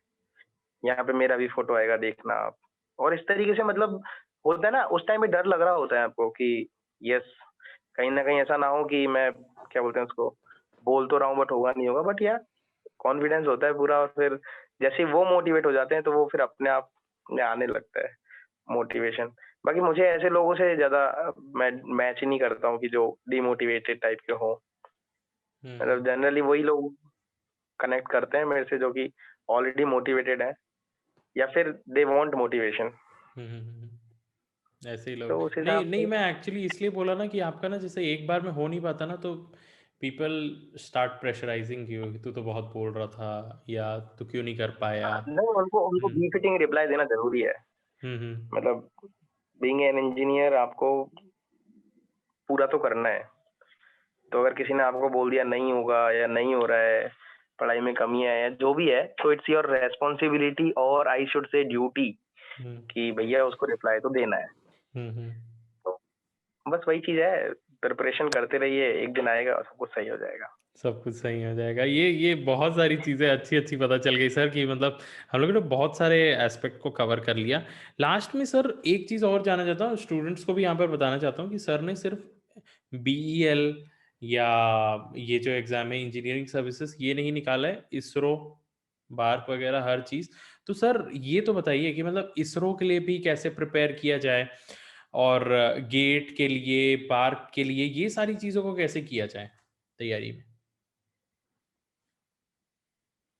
यहाँ पे मेरा भी फ़ोटो आएगा, देखना आप। और इस तरीके से, मतलब होता है ना, उस टाइम पे डर लग रहा होता है आपको कि यस, कहीं न कहीं ऐसा ना हो कि मैं, क्या बोलते हैं उसको, बोल तो रहा हूँ बट होगा नहीं होगा, बट यार कॉन्फिडेंस होता है पूरा, और फिर जैसे ही वो मोटिवेट हो जाते हैं, तो वो फिर अपने आप में आने लगता है मोटिवेशन। बाकी मुझे ऐसे लोगों से ज़्यादा मैं मैच ही नहीं करता हूँ कि जो डिमोटिवेटेड टाइप के हों। हुँ, मतलब हुँ, जनरली वही लोग कनेक्ट करते हैं मेरे से जो कि ऑलरेडी मोटिवेटेड हैं, या फिर दे वांट मोटिवेशन। हुँ, हुँ, हुँ, हुँ। ऐसे ही लोग तो उस नहीं, हिसाब नहीं से मैं एक्चुअली इसलिए बोला ना कि आपका ना जैसे एक बार में हो नहीं पाता ना, तो पीपल स्टार्ट प्रेशराइजिंग यू कि तू तो बहुत बोल रहा था या तू क्यों नहीं कर पाया। हाँ, नहीं, उनको उनको हुँ, बी-फिटिंग रिप्लाई देना ज़रूरी है। हुँ, हुँ, मतलब बीइंग एन इंजीनियर आपको पूरा तो करना है। तो अगर किसी ने आपको बोल दिया नहीं होगा या नहीं हो रहा है, पढ़ाई में कमियाँ हैं या जो भी है, तो इट्स योर रिस्पांसिबिलिटी, और आई शुड से ड्यूटी, हुँ, कि भैया उसको रिप्लाई तो देना है। हुँ, हुँ। तो बस वही चीज़ है, प्रिपरेशन करते रहिए, एक दिन आएगा और सब कुछ सही हो जाएगा। सब कुछ सही हो जाएगा। ये बहुत सारी चीज़ें अच्छी-अच्छी पता चल गई सर कि मतलब हम लोगों ने बहुत सारे एस्पेक्ट को कवर कर लिया। लास्ट में सर एक चीज़ और जानना चाहता हूँ, स्टूडेंट्स को भी यहाँ पर बताना चाहता हूँ कि सर ने सिर्फ़ बीईएल या ये जो एग्ज़ाम है इंजीनियरिंग सर्विसेज़ ये नहीं निकाला है, इसरो, बार्क वग़ैरह हर चीज़। तो सर ये तो बताइए कि मतलब इसरो के लिए भी कैसे प्रिपेयर किया जाए और गेट के लिए, बार्क के लिए ये सारी चीज़ों को कैसे किया जाए तैयारी में?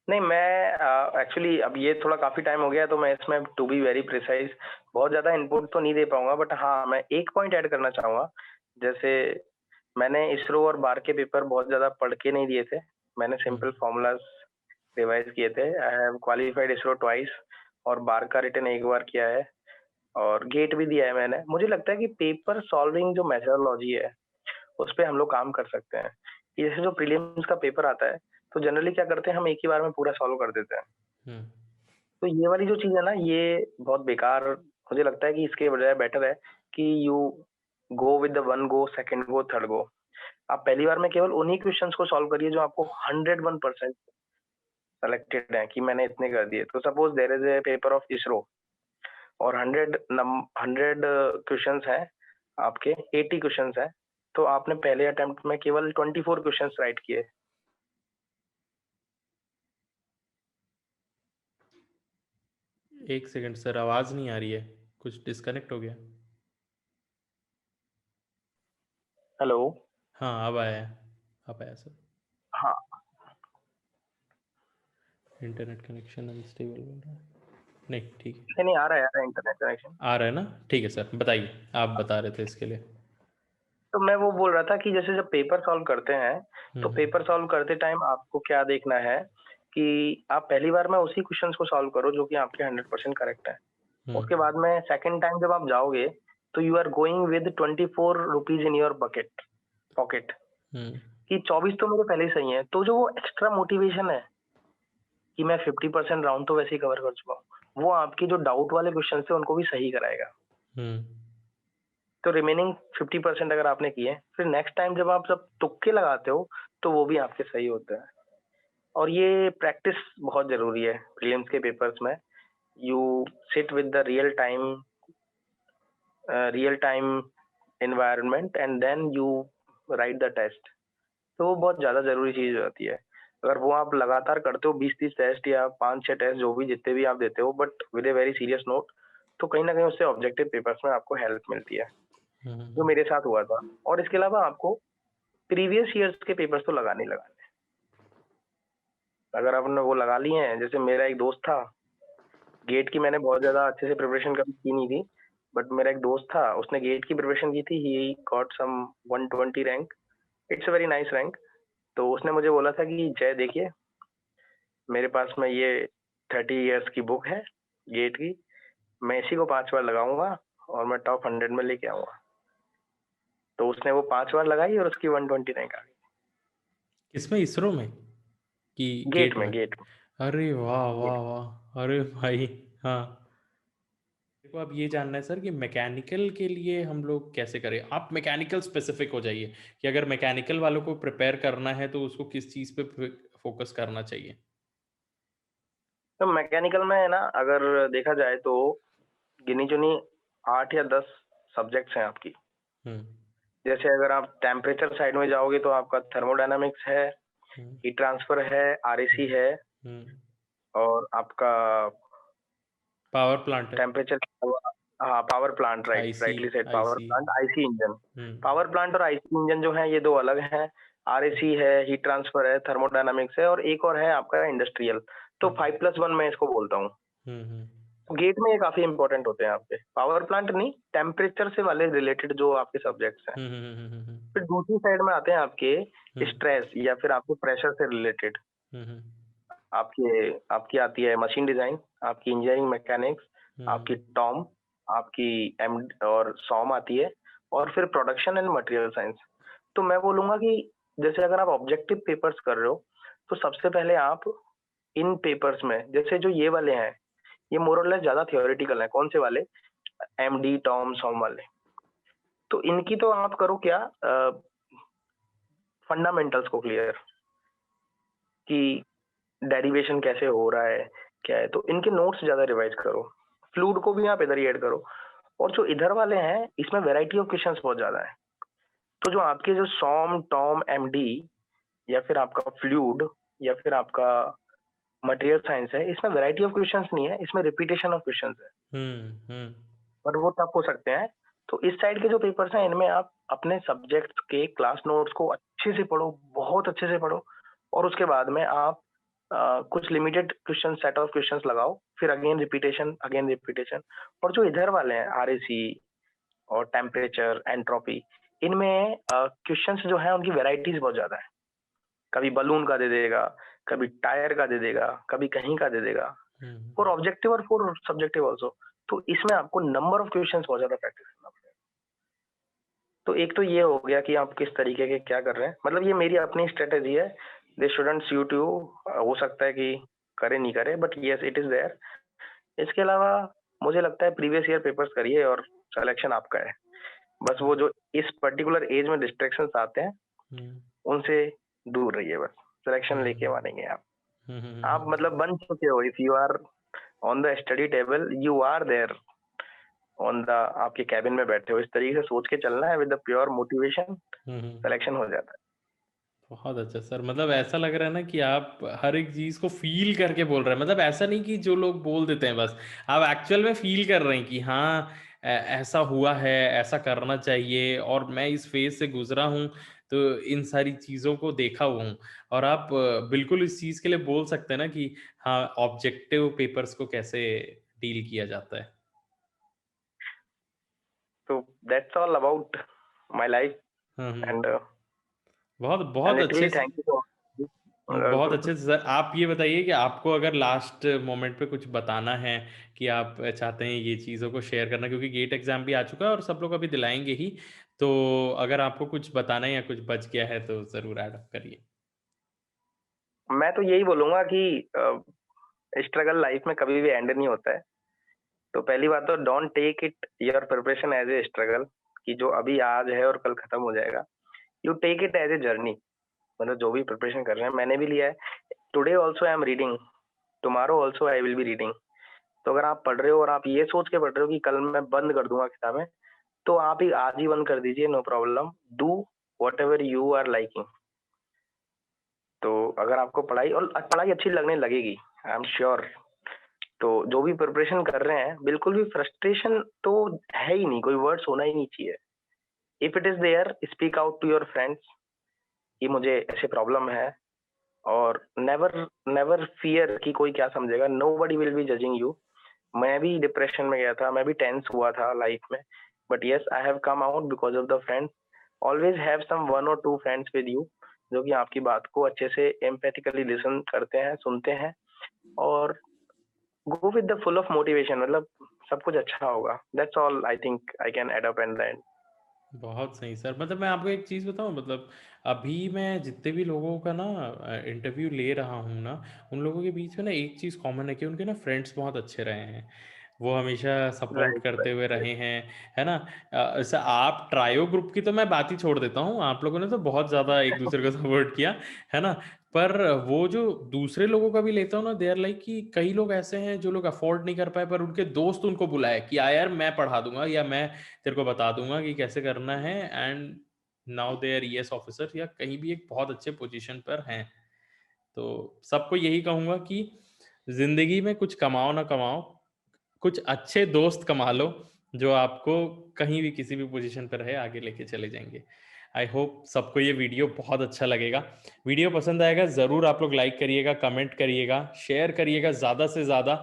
नहीं, मैं एक्चुअली अब ये थोड़ा काफ़ी टाइम हो गया है, तो मैं इसमें टू बी वेरी प्रिसाइज़ बहुत ज़्यादा इनपुट तो नहीं दे पाऊँगा, बट हाँ, मैं एक पॉइंट ऐड करना चाहूँगा। जैसे मैंने इसरो और बार के पेपर बहुत ज़्यादा पढ़ के नहीं दिए थे। मैंने हुँ, सिंपल फ़ॉर्मूलाज़ रिवाइज़ किए थे। I have qualified ISRO twice, और बार का रिटन एक बार किया है, और गेट भी दिया है मैंने। मुझे लगता है कि पेपर सॉल्विंग जो मेथोडोलॉजी है, उस पे हम लोग काम कर सकते हैं। कि जैसे जो प्रीलिम्स का पेपर आता है, तो जनरली क्या करते हैं, हम एक ही बार में पूरा सॉल्व कर देते हैं। हुँ, तो ये वाली जो चीज़ है ना, ये बहुत बेकार, मुझे लगता है कि इसके बजाय बेटर है कि you go with the one go, second go, third go. आप पहली बार में केवल उन्हीं क्वेश्चंस को सॉल्व करिए जो आपको 101% सेलेक्टेड हैं कि मैंने इतने कर दिए। तो suppose there is a paper of ISRO, और 100 क्वेश्चंस हैं आपके, 80 क्वेश्चंस हैं, तो आपने पहले अटेम्प्ट में केवल 24 क्वेश्चंस राइट किए। 1 सेकंड सर आवाज़ नहीं आ रही है, कुछ डिस्कनेक्ट हो गया? हेलो। हाँ, अब आया सर। हाँ। इंटरनेट कनेक्शन अनस्टेबल बोल रहा है। नहीं, ठीक है। नहीं, नहीं, आ रहा है इंटरनेट कनेक्शन। आ रहा है ना? ठीक है सर, बताइए, आप बता रहे थे इसके लिए। तो मैं वो बोल रहा था कि जैसे जब पेपर सॉल्व करते हैं, हुँ, तो हुँ, पेपर सॉल्व करते टाइम आपको क्या देखना है कि आप पहली बार में उसी क्वेश्चंस को सॉल्व करो जो कि आपके 100% करेक्ट है। हुँ, उसके बाद में सेकंड टाइम जब आप जाओगे, तो you are going with 24 rupees in your bucket pocket. हुँ, कि 24 तो मेरे पहले ही सही हैं, तो जो वो एक्स्ट्रा मोटिवेशन है कि मैं 50% राउंड तो वैसे ही कवर कर चुका हूँ, वो आपके जो डाउट वाले क्वेश्चन्स थे उनको भी सही कराएगा। हुँ, तो रिमेनिंग 50% अगर आपने किए, फिर नेक्स्ट टाइम जब आप जब तुक्के लगाते हो, तो वो भी आपके सही होते हैं। और ये प्रैक्टिस बहुत ज़रूरी है प्रीलिम्स के पेपर्स में। You sit with the real time environment and then you write the test. तो वो बहुत ज़्यादा ज़रूरी चीज़ हो जाती है। अगर वो आप लगातार करते हो 20-30 टेस्ट या 5-6 टेस्ट जो भी जितने भी आप देते हो but with a very serious note, तो कहीं न कहीं उससे ऑब्जेक्टिव पेपर्स में आपको हेल्प मिलती है, हुँ, जो हुँ, मेरे साथ हुआ था। और इसके अलावा आपको प्रीवियस ईयर्स के पेपर्स तो लगाने ही लगाने हैं। अगर आपने वो लगा लिए हैं, जैसे मेरा एक दोस्त था, गेट की मैंने बहुत ज़्यादा अच्छे से प्रिपरेशन कभी की नहीं थी, बट मेरा एक दोस्त था, उसने गेट की प्रिपरेशन की थी, he got some 120 rank, it's a very nice rank. तो उसने मुझे बोला था कि जय देखिए, मेरे पास में ये 30 इयर्स की बुक है गेट की, मैं इसी को 5 बार लगाऊँगा और मैं टॉप 100 में लेके आऊँगा। तो उसने वो 5 बार लगाई और उसकी 120 रैंक आ गई। किसमें, इसरो में कि गेट गेट में में? गेट अरे वाह, गेट वाह, वाह! अरे भाई! हाँ। मेरे को अब ये जानना है सर कि मैकेनिकल के लिए हम लोग कैसे करें? आप मैकेनिकल स्पेसिफिक हो जाइए कि अगर मैकेनिकल वालों को प्रिपेयर करना है तो उसको किस चीज़ पे फोकस करना चाहिए? तो मैकेनिकल में है ना, अगर देखा जाए तो गिनी-चुनी 8 या 10 सब्जेक्ट्स हैं आपकी। हुँ, जैसे अगर आप टेम्परेचर साइड में जाओगे तो आपका थर्मोडायनामिक्स है, हुँ, हीट ट्रांसफर है, हुँ, आरएसी है हुँ। और आपका पावर प्लांट है, टेम्परेचर के अलावा, हाँ, power plant, right, IC rightly said, power IC. Plant, IC engine. हुँ, पावर प्लांट और आईसी इंजन जो है ये 2 अलग हैं। आरएसी है, हीट ट्रांसफर है, थर्मोडायनामिक्स है और एक और है आपका इंडस्ट्रियल। तो हुँ, 5+1 मैं इसको बोलता हूँ। हुँ, हुँ, गेट में ये काफ़ी इम्पोर्टेंट होते हैं आपके। पावर प्लांट नहीं, टेम्परेचर से वाले रिलेटेड जो आपके सब्जेक्ट्स हैं। हुँ, हुँ, हुँ, हुँ, हुँ, फिर दूसरी साइड में आते हैं हुँ, आपके स्ट्रेस या फिर आपके प्रेशर से रिलेटेड। हुँ, हुँ, आपके आपकी आती है मशीन डिज़ाइन, आपकी इंजीनियरिंग मैकेनिक्स, हुँ, आपकी टॉम, आपकी एम और सॉम आती है और फिर प्रोडक्शन एंड मटेरियल साइंस। तो मैं बोलूँगा कि जैसे अगर आप ऑब्जेक्टिव पेपर्स कर रहे हो, तो सबसे पहले आप इन पेपर्स में जैसे जो ये वाले हैं, ये मोर और लेस ज़्यादा थ्योरेटिकल हैं। कौन से वाले? एमडी, टॉम, सॉम वाले। तो इनकी तो आप करो क्या, फंडामेंटल्स को क्लियर, कि डेरिवेशन कैसे हो रहा है, क्या है, तो इनके नोट्स ज़्यादा रिवाइज़ करो। फ्लूइड को भी आप इधर ही ऐड करो और जो इधर वाले हैं, इसमें वैरायटी ऑफ क्वेश्चंस बहुत ज़्यादा है। तो जो आपके जो सॉम, टॉम, एमडी या फिर आपका फ्लूइड या फिर आपका मटेरियल साइंस है, इसमें वैरायटी ऑफ क्वेश्चंस नहीं है, इसमें रिपीटेशन ऑफ क्वेश्चंस है, हुँ, हुँ, पर वो टफ हो सकते हैं। तो इस साइड के जो पेपर्स हैं, इनमें आप अपने सब्जेक्ट्स के क्लास नोट्स को अच्छे से पढ़ो, बहुत अच्छे से पढ़ो और उसके बाद में आप कुछ limited question, set of questions लगाओ, फिर अगेन रिपीटेशन। और जो इधर वाले हैं आरएसी और टेम्परेचर, एंट्रोपी, इनमें क्वेश्चंस जो हैं उनकी वैराइटीज़ बहुत ज़्यादा है। कभी बलून का दे देगा, कभी टायर का दे देगा, कभी कहीं का दे देगा, हुँ, फॉर ऑब्जेक्टिव और फॉर सब्जेक्टिव आल्सो। तो इसमें आपको नंबर ऑफ क्वेश्चंस बहुत ज़्यादा प्रैक्टिस करना पड़ेगा। तो एक तो ये हो गया कि आप किस तरीके के क्या कर रहे हैं, मतलब ये मेरी अपनी स्ट्रेटेजी है। दे शुडंट सूट यू, हो सकता है कि करे नहीं करे, but yes it is there. इसके अलावा मुझे लगता है प्रीवियस ईयर पेपर्स करिए और सिलेक्शन आपका है। बस वो जो इस पर्टिकुलर एज में डिस्ट्रैक्शंस आते हैं, हुँ, उनसे दूर रहिए बस। सिलेक्शन हुँ, लेके मानेंगे आप। हुँ, हुँ, हुँ, आप हुँ, मतलब बन चुके हो, if you are on the study table, you are there on the, आपके कैबिन में बैठे हो। इस तरीके से सोच के चलना है, with the pure motivation hmm, hmm. Selection हो जाता है। बहुत अच्छा सर, मतलब ऐसा लग रहा है ना कि आप हर एक चीज़ को फ़ील करके बोल रहे हैं। मतलब ऐसा नहीं कि जो लोग बोल देते हैं बस, आप एक्चुअल में फ़ील कर रहे हैं कि हाँ, ऐसा हुआ है, ऐसा करना चाहिए और मैं इस फ़ेज़ से गुज़रा हूँ, तो इन सारी चीज़ों को देखा हुआ हूँ। और आप बिल्कुल इस चीज़ के लिए बोल सकते हैं ना कि हाँ, ऑब्जेक्टिव पेपर्स को कैसे डील किया जाता है। तो that's all about my life hmm, hmm. And बहुत एंड बहुत अच्छे लिटरली से थैंक यू सो बहुत मच। अच्छे से सर, आप ये बताइए कि आपको अगर लास्ट मोमेंट पे कुछ बताना है कि आप चाहते हैं ये चीज़ों को शेयर करना, क्योंकि गेट एग्ज़ाम भी आ चुका है और सब लोग अभी दिलाएँगे ही। तो अगर आपको कुछ बताना है या कुछ बच गया है तो ज़रूर ऐड अप करिए। मैं तो यही बोलूँगा कि स्ट्रगल लाइफ में कभी भी एंड नहीं होता है। तो पहली बात तो don't take it your preparation as a struggle, कि जो अभी आज है और कल खत्म हो जाएगा। You take it as a journey. मतलब जो भी प्रिपरेशन कर रहे हैं, मैंने भी लिया है। Today also I am reading, tomorrow also I will be reading. तो अगर आप पढ़ रहे हो और आप ये सोच के पढ़ रहे हो कि कल मैं बंद कर दूँगा किताबें, तो आप ही आज ही बंद कर दीजिए, no problem. Do whatever you are liking. तो अगर आपको पढ़ाई और पढ़ाई अच्छी लगने लगेगी, आई एम श्योर। तो जो भी प्रिपरेशन कर रहे हैं, बिल्कुल भी फ्रस्ट्रेशन तो है ही नहीं, कोई वर्ड्स होना ही नहीं चाहिए। If it is there, speak out to your friends कि मुझे ऐसे प्रॉब्लम है। और नेवर नेवर फियर कि कोई क्या समझेगा। Nobody will be judging you. मैं भी डिप्रेशन में गया था, मैं भी टेंस हुआ था लाइफ में, but yes I have come out because of the friends. Always have some one और टू फ्रेंड्स विद यू, जो कि आपकी बात को अच्छे से एम्पैथिकली लिसन करते हैं, सुनते हैं। और go with the full of motivation, मतलब सब कुछ अच्छा होगा। That's all I think I can add up and end. बहुत सही सर। मतलब मैं आपको एक चीज़ बताऊँ, मतलब अभी मैं जितने भी लोगों का ना इंटरव्यू ले रहा हूँ ना, उन लोगों के बीच में ना एक चीज़ कॉमन है कि उनके ना फ्रेंड्स बहुत अच्छे रहे हैं। वो हमेशा सपोर्ट राइट, करते राइट, हुए राइट। रहे हैं, है ना? ऐसा आप ट्रायो ग्रुप की तो मैं बात ही छोड़ देता हूँ, आप लोगों ने तो बहुत ज़्यादा एक दूसरे को सपोर्ट किया, है ना? पर वो जो दूसरे लोगों का भी लेता हूँ ना, दे आर लाइक कि कई लोग ऐसे हैं जो लोग अफोर्ड नहीं कर पाए, पर उनके दोस्त उनको बुलाए कि आ यार मैं पढ़ा दूँगा या मैं तेरे को बता दूँगा कि कैसे करना है, and now they are EAS officer या कहीं भी एक बहुत अच्छे पोजीशन पर हैं। तो सबको यही कहूँगा कि ज़िंदगी में कुछ कमाओ ना कमाओ, कुछ अच्छे दोस्त कमा लो, जो आपको कहीं भी किसी भी पोजीशन पे रहे आगे लेके चले जाएँगे। आई होप सबको ये वीडियो बहुत अच्छा लगेगा। वीडियो पसंद आएगा ज़रूर आप लोग लाइक करिएगा, कमेंट करिएगा, शेयर करिएगा ज़्यादा से ज़्यादा।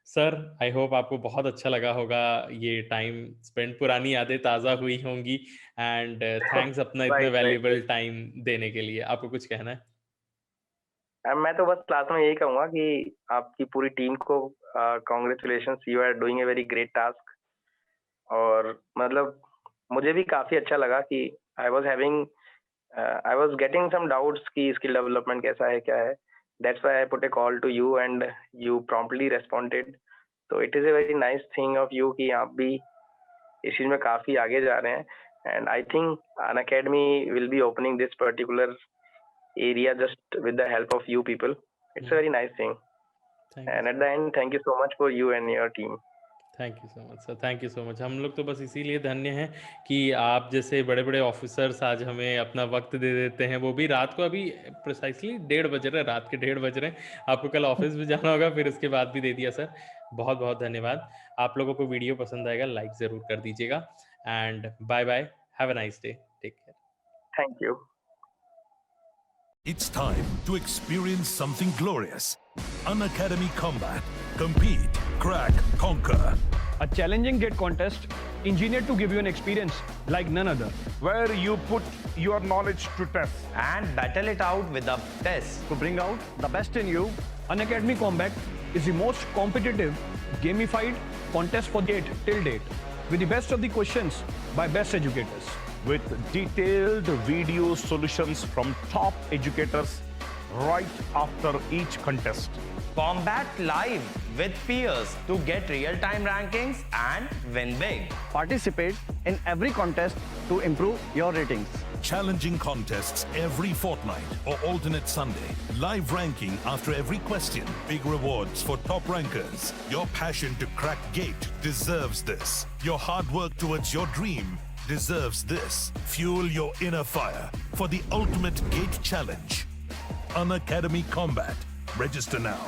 सर, आई होप आपको बहुत अच्छा लगा होगा ये टाइम स्पेंड, पुरानी यादें ताज़ा हुई होंगी, एंड थैंक्स अपना इतना right, right, valuable right. Time देने के लिए। आपको कुछ कहना है? मैं तो बस लास्ट में यही कहूंगा कि आपकी पूरी टीम को congratulations, you are doing a very great task. और मतलब मुझे भी काफी अच्छा लगा कि I was getting some doubts कि स्किल डेवलपमेंट कैसा है, क्या है। That's why I put a call to you and you promptly responded. तो it is a very nice thing of you कि आप भी इस चीज में काफी आगे जा रहे हैं। And I think an academy will be opening this particular area just with the help of you people. It's a hmm, very nice thing. Thank you And at so the much. end, thank you so much for you and your team. Thank you so much sir, thank you so much. हम लोग तो बस इसीलिए धन्य हैं कि आप जैसे बड़े-बड़े ऑफ़िसर्स आज हमें अपना वक़्त दे देते हैं, वो भी रात को। अभी प्रिसाइज़ली 1:30 बज रहे हैं, रात के 1:30 बज रहे हैं। आपको कल ऑफ़िस भी जाना होगा, फिर उसके बाद भी दे दिया सर। बहुत-बहुत धन्यवाद। आप लोगों को वीडियो पसंद आएगा, लाइक ज़रूर कर दीजिएगा, and bye bye, have a nice day, take care. Thank you. It's time to experience something glorious. Unacademy Combat. Compete, crack, conquer. A challenging gate contest engineered to give you an experience like none other. where you put your knowledge to test. and battle it out with a test. To bring out the best in you, Unacademy Combat is the most competitive, gamified contest for gate till date, with the best of the questions by best educators. With detailed video solutions from top educators right after each contest. Combat live with peers to get real-time rankings and win big. Participate in every contest to improve your ratings. Challenging contests every fortnight or alternate Sunday. Live ranking after every question. Big rewards for top rankers. Your passion to crack gate deserves this. Your hard work towards your dream deserves this. Fuel your inner fire for the ultimate gate challenge. Unacademy Combat. Register now.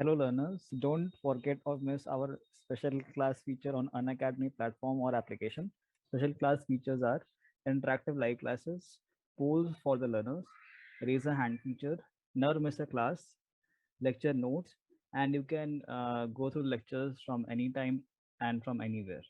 Hello learners, don't forget or miss our special class feature on Unacademy platform or application. Special class features are interactive live classes, polls for the learners, raise a hand feature, never miss a class, lecture notes, and you can go through lectures from anytime and from anywhere.